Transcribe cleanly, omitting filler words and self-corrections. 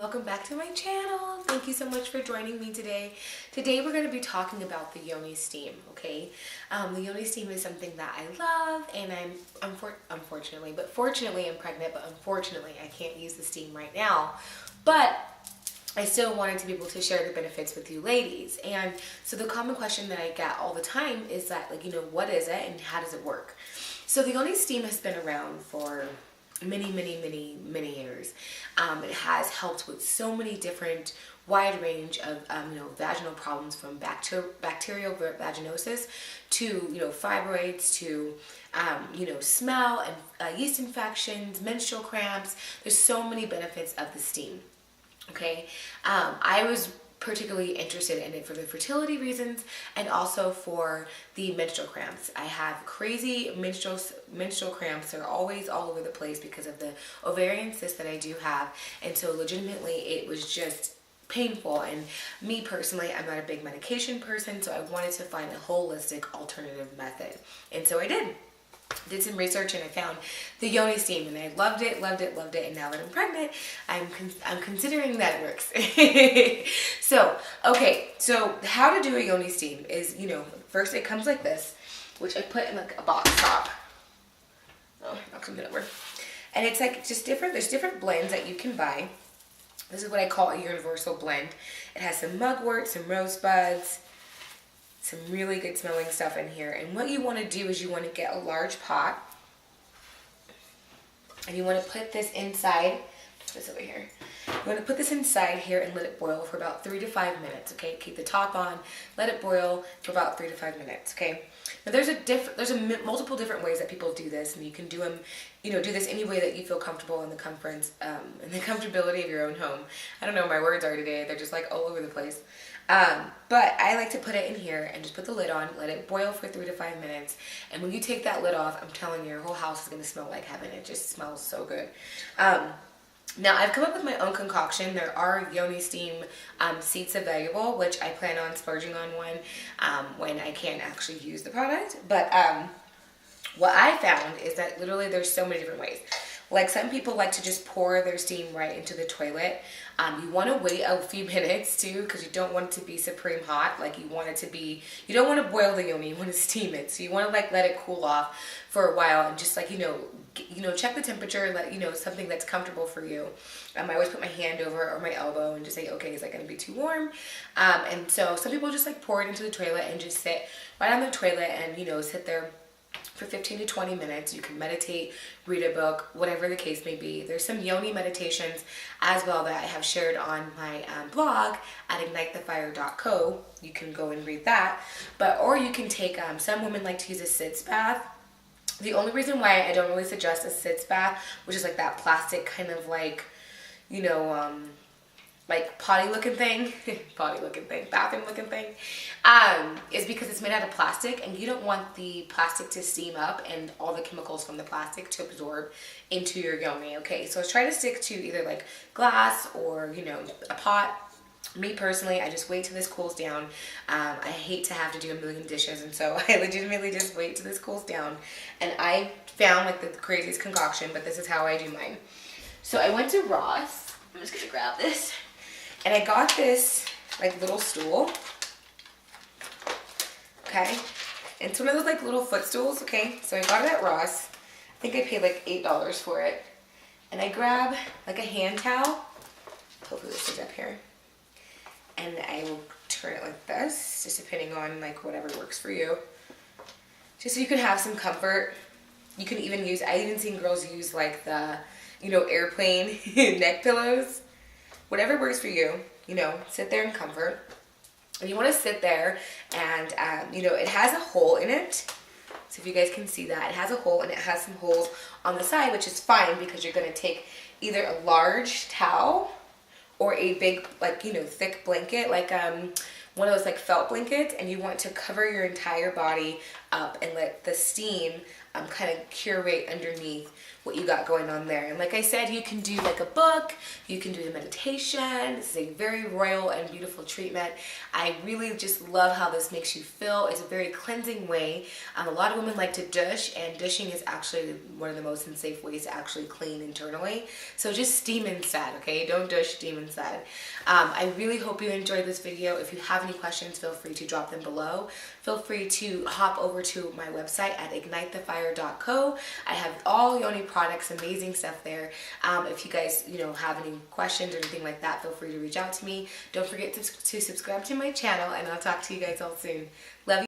Welcome back to my channel. Thank you so much for joining me today. Today we're going to be talking about the yoni steam, okay? The yoni steam is something that I love, and fortunately I'm pregnant, but unfortunately I can't use the steam right now. But I still wanted to be able to share the benefits with you ladies. And so the common question that I get all the time is that, what is it and how does it work? So the yoni steam has been around for many years. It has helped with so many different wide range of vaginal problems, from bacterial vaginosis to fibroids to smell and yeast infections, menstrual cramps. There's so many benefits of the steam. Okay, I was particularly interested in it for the fertility reasons and also for the menstrual cramps. I have crazy menstrual cramps. They're always all over the place because of the ovarian cyst that I do have, and so legitimately it was just painful. And me personally, I'm not a big medication person, so I wanted to find a holistic alternative method, and so I did some research and I found the yoni steam, and I loved it, and now that I'm pregnant, I'm considering that it works. So how to do a yoni steam is, first it comes like this, which I put in like a box top. Oh, knock something over. And it's like just there's different blends that you can buy. This is what I call a universal blend. It has some mugwort, some rosebuds, some really good smelling stuff in here. And what you want to do is you want to get a large pot, and you want to put this inside. Put this over here. You want to put this inside here and let it boil for about 3 to 5 minutes. Okay, keep the top on, let it boil for about 3 to 5 minutes. Okay. Now there's multiple different ways that people do this, and you can do them, do this any way that you feel comfortable in the comfortability of your own home. I don't know, my words are today. They're just like all over the place. But I like to put it in here and just put the lid on, let it boil for 3 to 5 minutes. And when you take that lid off, I'm telling you, your whole house is going to smell like heaven. It just smells so good. Now, I've come up with my own concoction. There are yoni steam seeds available, which I plan on splurging on one when I can actually use the product. But what I found is that literally there's so many different ways. Like, some people like to just pour their steam right into the toilet. You want to wait a few minutes too, because you don't want it to be supreme hot. Like, you don't want to boil the yoni, you want to steam it. So you want to let it cool off for a while, and just check the temperature, something that's comfortable for you. I always put my hand over or my elbow and just say, okay, is that going to be too warm? And so some people just pour it into the toilet and just sit right on the toilet and, sit there for 15 to 20 minutes. You can meditate, read a book, whatever the case may be. There's some yoni meditations as well that I have shared on my blog at ignitethefire.co. You can go and read that. Or you can take, some women like to use a sitz bath. The only reason why I don't really suggest a sitz bath, which is like that plastic kind of potty looking thing, bathroom looking thing, is because it's made out of plastic, and you don't want the plastic to steam up and all the chemicals from the plastic to absorb into your yoni. Okay, so try to stick to either like glass or a pot. Me personally, I just wait till this cools down. I hate to have to do a million dishes, and so I legitimately just wait till this cools down. And I found the craziest concoction, but this is how I do mine. So I went to Ross. I'm just gonna grab this. And I got this little stool, okay? And it's one of those little footstools, okay? So I got it at Ross. I think I paid $8 for it. And I grab a hand towel. Hopefully this is up here. And I will turn it like this, just depending on whatever works for you. Just so you can have some comfort. You can even use, I even seen girls use the, airplane neck pillows. Whatever works for you, sit there in comfort. And you want to sit there and, it has a hole in it. So if you guys can see that, it has a hole, and it has some holes on the side, which is fine because you're going to take either a large towel or a big, thick blanket, one of those felt blankets, and you want to cover your entire body up and let the steam kind of curate underneath what you got going on there. And like I said, you can do like a book, you can do the meditation. This is a very royal and beautiful treatment. I really just love how this makes you feel. It's a very cleansing way. A lot of women like to douche, and douching is actually one of the most unsafe ways to actually clean internally. So just steam inside, okay? Don't douche, steam inside. I really hope you enjoyed this video. If you have any questions, feel free to drop them below. Feel free to hop over to my website at ignitethefire.co. I have all Yoni products, amazing stuff there. If you guys, have any questions or anything like that, feel free to reach out to me. Don't forget to subscribe to my channel, and I'll talk to you guys all soon. Love you.